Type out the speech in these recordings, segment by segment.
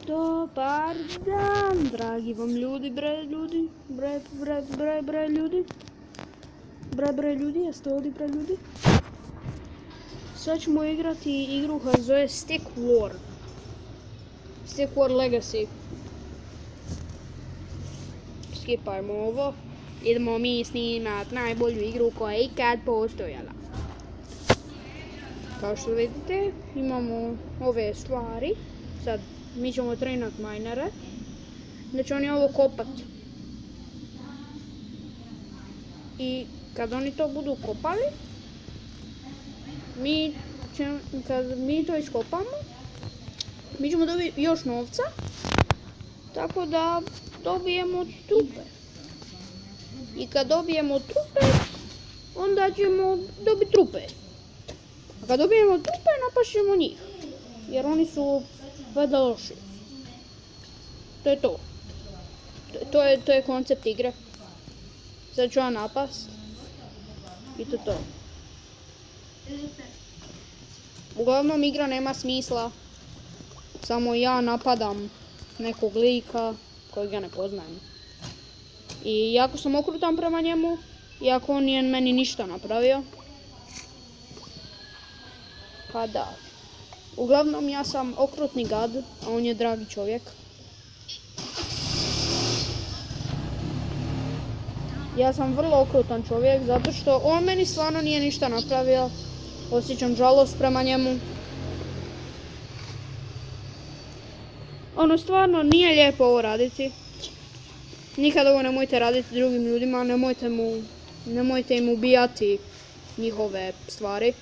Dobar dan, dragi vam ljudi, ljudi, jeste ovdje bre ljudi? Sad ćemo igrati igru koja se zove Stick War Legacy. Skipajmo ovo, idemo mi snimat najbolju igru koja je ikad postojala. Kao što vidite, imamo ove stvari, sad mi ćemo trenat minere, da će oni ovo kopat. I kad oni to budu kopali, kad mi to iskopamo, mi ćemo dobiti još novca, tako da dobijemo trupe. I kad dobijemo trupe, onda ćemo dobiti trupe. A kad dobijemo trupe, napašćemo njih, jer oni su vada loši. To je to. To je koncept igre. Sad ću ja napast. I to je to. Uglavnom igra nema smisla. Samo ja napadam nekog lika kojeg ja ne poznajem. I jako sam okrutan prema njemu, iako on nije meni ništa napravio. Pa da. Uglavnom ja sam okrutni gad, a on je dragi čovjek. Ja sam vrlo okrutan čovjek, zato što on meni stvarno nije ništa napravio. Osjećam žalost prema njemu. Ono stvarno nije lijepo ovo raditi. Nikad ovo nemojte raditi drugim ljudima, nemojte im ubijati njihove stvari.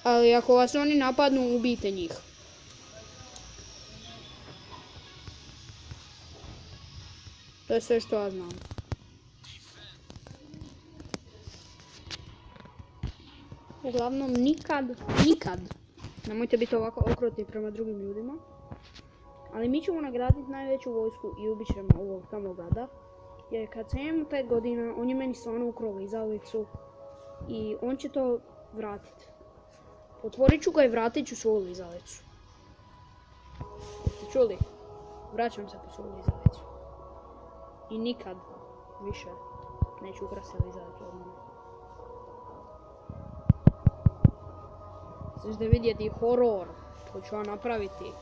Ali ako vas oni napadnu, ubijte njih. To je sve što ja znam. Uglavnom, nikad nemojte biti ovako okrutni prema drugim ljudima. Ali mi ćemo nagraditi najveću vojsku i ubit ćemo ovog tamo gada. Jer kad sam imao 5 godina, on je meni stvarno ukrao lizalicu i on će to vratiti. Otvorit ću ga i vratit ću svoju lizalicu. Jeste čuli? Vraćam se po svoju lizalicu. I nikad više neću ukrasti lizalicu od mene. Ćete vidjeti horor koji ću vam napraviti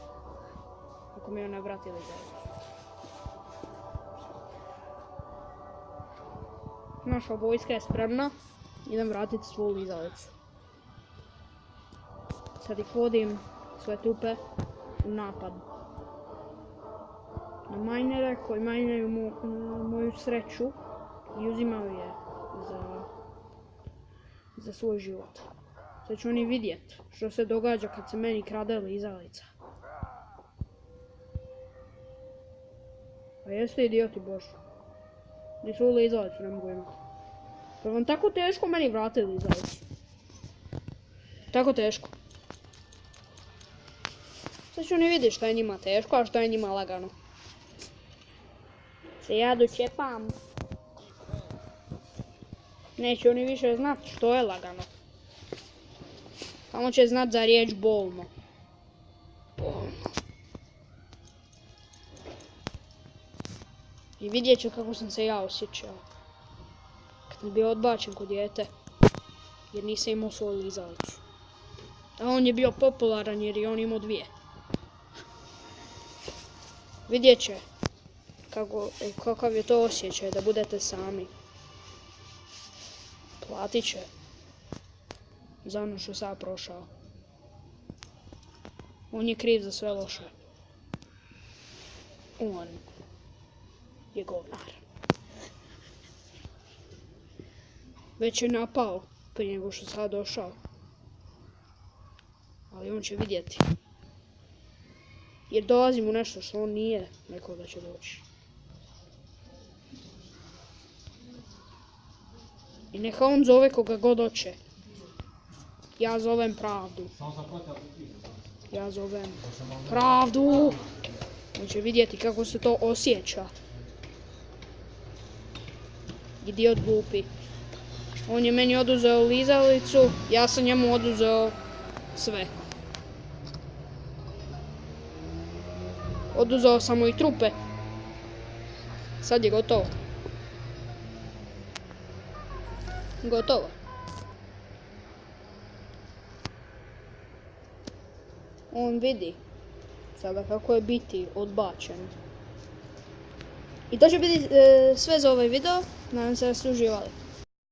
ako mi ne vrati lizalicu. Naša vojska je spremna. Idem vratiti svoju lizalicu. Sad ih vodim sve trupe u napad na minere koji mineraju moju sreću i uzimaju je za svoj život. Sad će oni vidjeti što se događa kad se meni krade lizalica. A jeste idioti bož. Ni svoju lizalicu ne mogu imati. Pa vam tako teško meni vratiti lizalicu. Tako teško. Sad ću oni vidjeti šta je njima teško, a šta je njima lagano. Se ja dočepam. Neće oni više znat što je lagano. Samo će znat za riječ bolno. I vidjet će kako sam se ja osjećao. Kad sam bio odbačen kod dijete. Jer nisam imao svoju lizalicu. A on je bio popularan jer je on imao 2. Vidjet će kakav je to osjećaj da budete sami. Platit će za ono što sam prošao. On je kriv za sve loše. On je govnar. Već je napao prije nego što sam došao. Ali on će vidjeti. Jer dolazim u nešto što on nije rekao da će doći. I neka on zove koga god hoće. Ja zovem pravdu. Ja zovem pravdu. On će vidjeti kako se to osjeća. Idiot glupi. On je meni oduzeo lizalicu, ja sam njemu oduzeo sve. Oduzeo sam mu i trupe. Sad je gotovo. Gotovo. On vidi sada kako je biti odbačen. I to će biti sve za ovaj video. Nadam se da ste uživali.